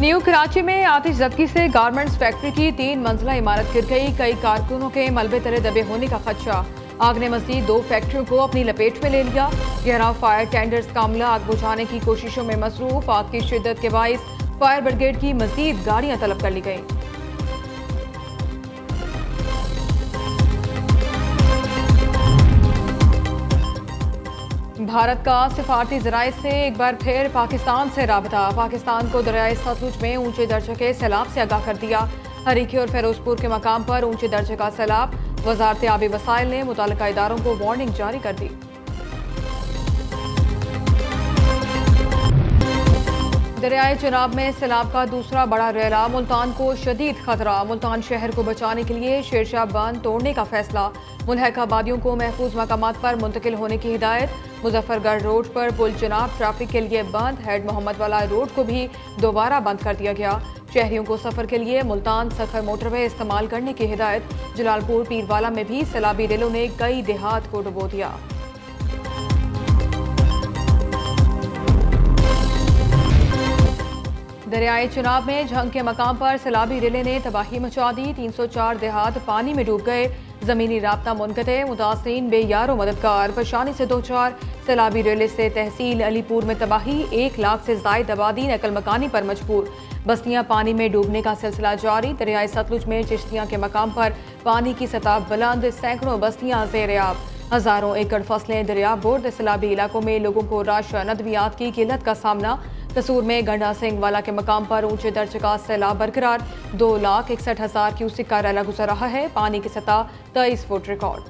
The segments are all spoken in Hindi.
न्यू कराची में आतिशज़दगी से गारमेंट्स फैक्ट्री की 3 मंजिला इमारत गिर गई। कई कारकुनों के मलबे तले दबे होने का खदशा। आग ने मजीद 2 फैक्ट्रियों को अपनी लपेट में ले लिया। 11 फायर टेंडर्स का अमला आग बुझाने की कोशिशों में मसरूफ। आग की शिद्दत के बाइस फायर ब्रिगेड की मजीद गाड़ियां तलब कर ली गईं। भारत का सिफारती ज़राए से एक बार फिर पाकिस्तान से राबता। पाकिस्तान को दरियाए सतलुज में ऊंचे दर्जे के सैलाब से आगाह कर दिया। हरीकी और फिरोजपुर के मकाम पर ऊंचे दर्जे का सैलाब। वजारत आबी वसाइल ने मुतल्लिका इदारों को वार्निंग जारी कर दी। दरियाए चनाब में सैलाब का दूसरा बड़ा रेला। मुल्तान को शदीद खतरा। मुल्तान शहर को बचाने के लिए शेरशाह बंद तोड़ने का फैसला। मुल्हका आबादियों को महफूज मकामात पर मुंतकिल होने की हिदायत। मुजफ्फरगढ़ रोड पर पुल चनाब ट्रैफिक के लिए बंद। हेड मोहम्मद वाला रोड को भी दोबारा बंद कर दिया गया। शहरियों को सफर के लिए मुल्तान सखर मोटरवे इस्तेमाल करने की हिदायत। जलालपुर पीरवाला में भी सैलाबी रेलों ने कई देहात को डुबो दिया। दरियाए चनाब में झंग के मकाम पर सैलाबी रेले ने तबाही मचा दी। 304 देहात पानी में डूब गए। जमीनी राब्ता मुनक़ते। मुतासरीन बेयारो मददगार। परेशानी से 2-4 सैलाबी रेले से तहसील अलीपुर में तबाही। 1 लाख से जायद आबादी नकल मकानी पर मजबूर। बस्तियां पानी में डूबने का सिलसिला जारी। दरियाए सतलुज में चिश्तियां के मकाम पर पानी की सतह बुलंद। सैकड़ों बस्तियां ज़ेर-ए-आब। हजारों एकड़ फसलें दरिया बोर्ड। सैलाबी इलाकों में लोगों को राशन अद्वियात की किल्लत का सामना। कसूर में गंडा सिंह वाला के मकाम पर ऊंचे दर्जे का सैलाब बरकरार। 2,61,000 क्यूसिक का रैला गुजर रहा है। पानी की सतह 23 फुट रिकॉर्ड।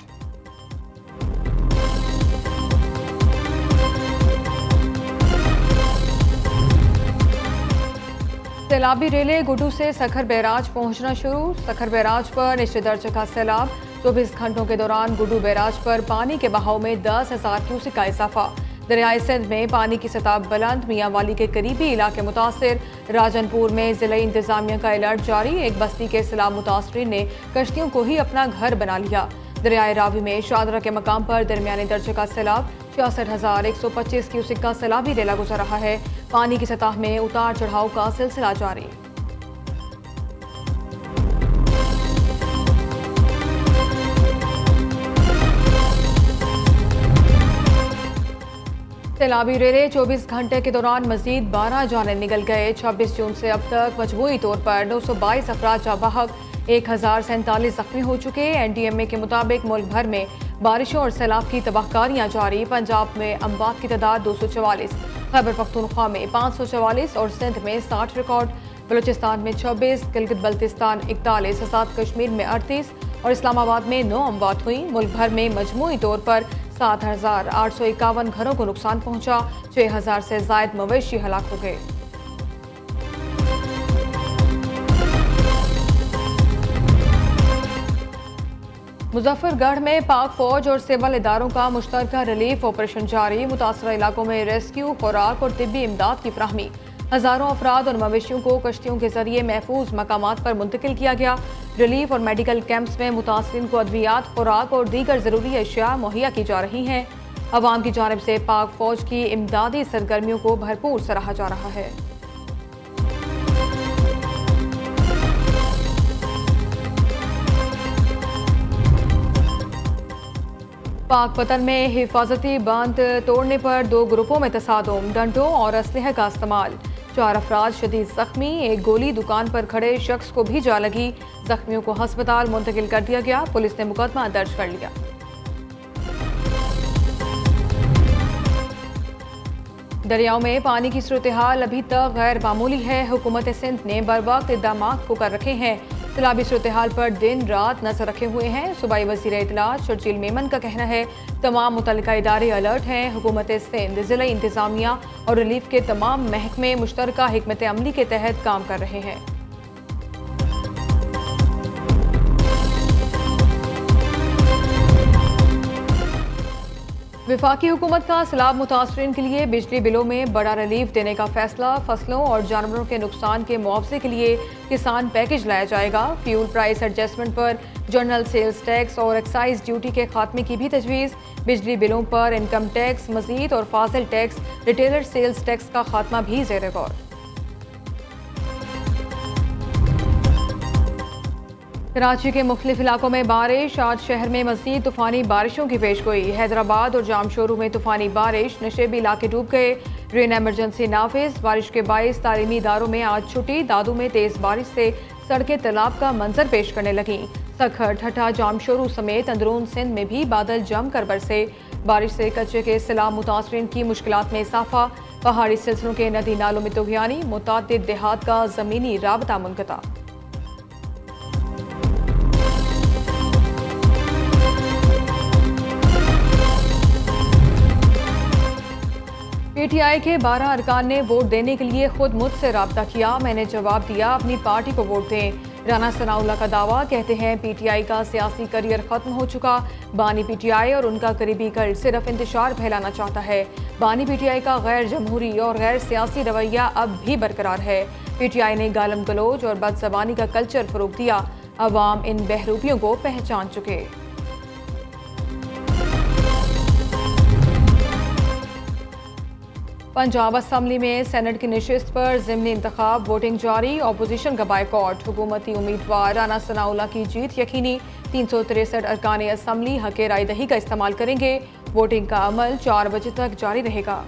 सैलाबी रेले गुड्डू से सखर बैराज पहुंचना शुरू। सखर बैराज पर निचले दर्जे का सैलाब। 24 घंटों के दौरान गुड्डू बैराज पर पानी के बहाव में 10,000 क्यूसिक का इजाफा। दरियाए सिंध में पानी की सतह बुलंद। मियाँ वाली के करीबी इलाके मुतासिर। राजनपुर में जिला इंतजामिया का अलर्ट जारी। एक बस्ती के सैलाब मुतासरीन ने कश्तियों को ही अपना घर बना लिया। दरियाए रावी में शादरा के मकाम पर दरमियाने दर्जे का सैलाब। 66,125 क्यूसिक का सैलाबी रेला गुजर रहा है। पानी की सतह में उतार चढ़ाव का सिलसिला जारी। सैलाबी रेले 24 घंटे के दौरान मजीद 12 जानें निकल गए। 26 जून से अब तक मजमूई तौर पर 922 अफराद जाबाहक। 1047 जख्मी हो चुके। NDMA के मुताबिक मुल्क भर में बारिशों और सैलाब की तबाहकारियां जारी। पंजाब में अमवात की तादाद 244, खैबर पख्तूनख्वा में 544 और सिंध में 60 रिकॉर्ड। बलूचिस्तान में 26, गिलगित बल्तिस्तान 41, आज़ाद कश्मीर में 38 और इस्लामाबाद में 9 अमवात हुई। मुल्क भर में मजमूई तौर पर 7,851 घरों को नुकसान पहुंचा। 6,000 से जायद मवेशी हलाक हो गए। मुजफ्फरगढ़ में पाक फौज और सिविल इदारों का मुश्तरका रिलीफ ऑपरेशन जारी। मुतासरा इलाकों में रेस्क्यू, खुराक और तिब्बी इमदाद की फ्राहमी। हजारों अफराद और मवेशियों को कश्तियों के जरिए महफूज मकामात पर मुंतकिल किया गया। रिलीफ और मेडिकल कैंप्स में मुतासरीन को अद्वियात, खुराक और दीगर जरूरी अशिया मुहैया की जा रही हैं। अवाम की जानिब से पाक फौज की इमदादी सरगर्मियों को भरपूर सराहा जा रहा है। पाक पतन में हिफाजती बांध तोड़ने पर 2 ग्रुपों में तसादुम। डंडों और असलहे का इस्तेमाल। 4 अफराद शदीद जख्मी। एक गोली दुकान पर खड़े शख्स को भी जा लगी। जख्मियों को हस्पताल मुंतकिल कर दिया गया। पुलिस ने मुकदमा दर्ज कर लिया। दरियाओं में पानी की सूरत हाल अभी तक गैर मामूली है। हुकूमत सिंध ने बरवक्त इक़दाम को कर रखे हैं। सैलाबी सूरत हाल पर दिन रात नजर रखे हुए हैं। सूबाई वज़ीर इत्तलात शर्जील मेमन का कहना है तमाम मुतल्लिका इदारे अलर्ट हैं। हुकूमत सिंध, जिला इंतजामिया और रिलीफ के तमाम महकमे मुश्तरका हिकमत अमली के तहत काम कर रहे हैं। वफाकी हुकूमत का सैलाब मुतासरीन के लिए बिजली बिलों में बड़ा रिलीफ देने का फैसला। फसलों और जानवरों के नुकसान के मुआवजे के लिए किसान पैकेज लाया जाएगा। फ्यूल प्राइस एडजस्टमेंट पर जनरल सेल्स टैक्स और एक्साइज ड्यूटी के खात्मे की भी तजवीज़। बिजली बिलों पर इनकम टैक्स मजीद और फाजिल टैक्स, रिटेलर सेल्स टैक्स का खात्मा भी ज़ेर गौर। कराची के मुख्तलिफ इलाकों में बारिश। आज शहर में मज़ीद तूफ़ानी बारिशों की पेशगोई। हैदराबाद और जामशोरू में तूफ़ानी बारिश, नशेबी इलाके डूब गए। रेन एमरजेंसी नाफिज। बारिश के बाइस तालीमी इदारों में आज छुट्टी। दादू में तेज़ बारिश से सड़कें तालाब का मंजर पेश करने लगीं। सखर, ठठा, जामशोरू समेत अंदरून सिंध में भी बादल जमकर बरसे। बारिश से कच्चे के सैलाब मुतासरीन की मुश्किलात में इजाफा। पहाड़ी सिलसिलों के नदी नालों में तुग़यानी। मुतादिद देहात का ज़मीनी राबता मुनक़ता। पीटीआई के 12 अरकान ने वोट देने के लिए खुद मुझसे राब्ता किया। मैंने जवाब दिया अपनी पार्टी को वोट दें। राना सनाउल्लाह का दावा। कहते हैं पीटीआई का सियासी करियर खत्म हो चुका। बानी पीटीआई और उनका करीबी कल्ट सिर्फ इंतशार फैलाना चाहता है। बानी पीटीआई का गैर जमहूरी और गैर सियासी रवैया अब भी बरकरार है। पीटीआई ने गालम गलोच और बदज़बानी का कल्चर फरोग दिया। अवाम इन बहरूपियों को पहचान चुके। पंजाब असम्बली में सेनेट की नशिस्त पर ज़िमनी इंतखाब। वोटिंग जारी। अपोजिशन का बायकॉट। हुकूमती उम्मीदवार राना सनाउल्लाह की जीत यकीनी। 363 अरकान असम्बली हक़ राय दही का इस्तेमाल करेंगे। वोटिंग का अमल 4 बजे तक जारी रहेगा।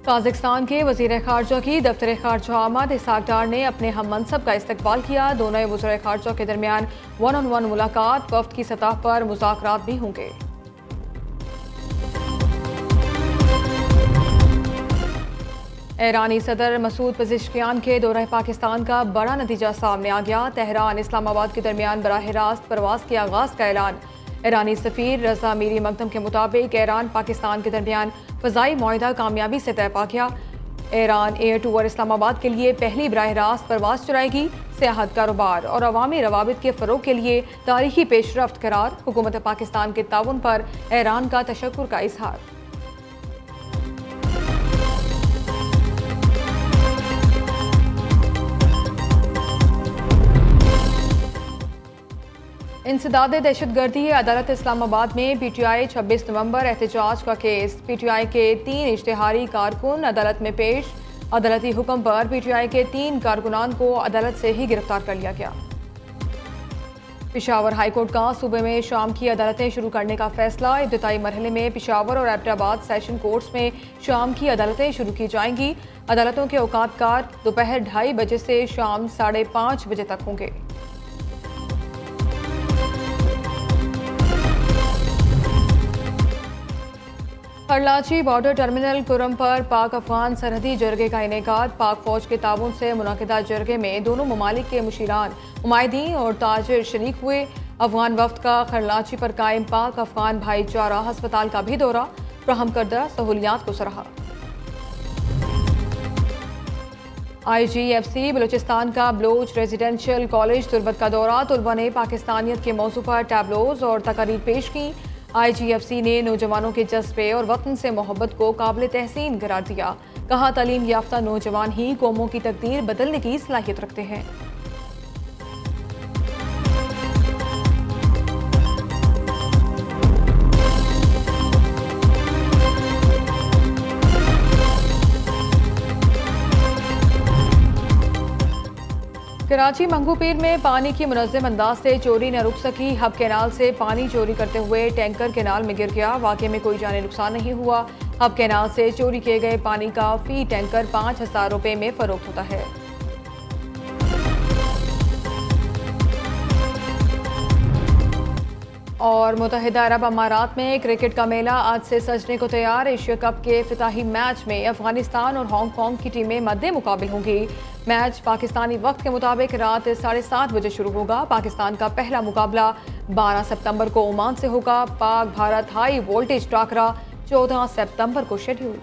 काज़ाकिस्तान के वज़ीर ख़ारजा की दफ्तर ख़ारजा अहमद इसहाक डार ने अपने हम मनसब का इस्तकबाल किया। दोनों वज़ीर ख़ारजा के दरमियान 1-on-1 मुलाकात। वफ़द की सतह पर मुज़ाकरात भी होंगे। ईरानी सदर मसूद पेज़ेश्कियान के दौरे पाकिस्तान का बड़ा नतीजा सामने आ गया। तेहरान इस्लामाबाद के दरमियान बराह रास्त परवाज़ के आगाज़ का ऐलान। ईरानी सफ़ीर रज़ा मीरी मकदम के मुताबिक ईरान पाकिस्तान के दरमियान फ़ज़ाई मुआहिदा कामयाबी से तय पा गया। ईरान एयर टूर इस्लामाबाद के लिए पहली बराह रास्त परवाज़ चलाएगी। सियाहत, कारोबार और अवामी रवाबित के फ़रोग़ के लिए तारीखी पेशरफ्त करार। हुकूमत पाकिस्तान के ताउन पर ईरान का तशक्कुर का इजहार। इंसदाद दहशतगर्दी अदालत इस्लामाबाद में पीटीआई 26 नवंबर एहतजाज का केस। पीटीआई के 3 इश्तिहारी कारकुन अदालत में पेश। अदालती हुक्म पर पीटीआई के 3 कारकुनान को अदालत से ही गिरफ्तार कर लिया गया। पेशावर हाईकोर्ट का सूबे में शाम की अदालतें शुरू करने का फैसला। इब्तदाई मरहले में पेशावर और एबटाबाद सेशन कोर्ट्स में शाम की अदालतें शुरू की जाएंगी। अदालतों के औकातकार दोपहर 2:30 बजे से शाम 5:30 बजे तक होंगे। करलाची बॉर्डर टर्मिनल कुरम पर पाक अफगान सरहदी जरगे का इनेकाद। पाक फौज के ताउन से मुनक़िदा जरगे में दोनों ममालिक के मुशीरान, नुमाइंदीन और ताजिर शरीक हुए। अफगान वफ्द का करलाची पर कायम पाक अफगान भाईचारा अस्पताल का भी दौरा। फ्राहम करदा सहूलियात को सराहा। IGFC बलूचिस्तान का बलोच रेजिडेंशियल कॉलेज तुर्बत का दौरा। तुलबा ने पाकिस्तानियत के मौजू पर टैबलोज और तकारीर पेश की। IGFC ने नौजवानों के जज्बे और वतन से मोहब्बत को काबिल तहसीन करार दिया। कहा तालीम याफ्ता नौजवान ही कौमों की तकदीर बदलने की सलाहियत रखते हैं। कराची मंगू पीर में पानी की मुनज़्ज़म अंदाज से चोरी न रुक सकी। हब कैनाल से पानी चोरी करते हुए टैंकर कैनाल में गिर गया। वाक़े में कोई जानी नुकसान नहीं हुआ। हब कैनाल से चोरी किए गए पानी का फी टैंकर 5,000 रुपये में फरोख्त होता है। और मुत्तहिदा अरब अमारात में क्रिकेट का मेला आज से सजने को तैयार। एशिया कप के इफ्तिताही मैच में अफगानिस्तान और हांगकांग की टीमें मद्दे मुकाबिल होंगी। मैच पाकिस्तानी वक्त के मुताबिक रात 7:30 बजे शुरू होगा। पाकिस्तान का पहला मुकाबला 12 सितंबर को ओमान से होगा। पाक भारत हाई वोल्टेज टाकरा 14 सितंबर को शेड्यूल।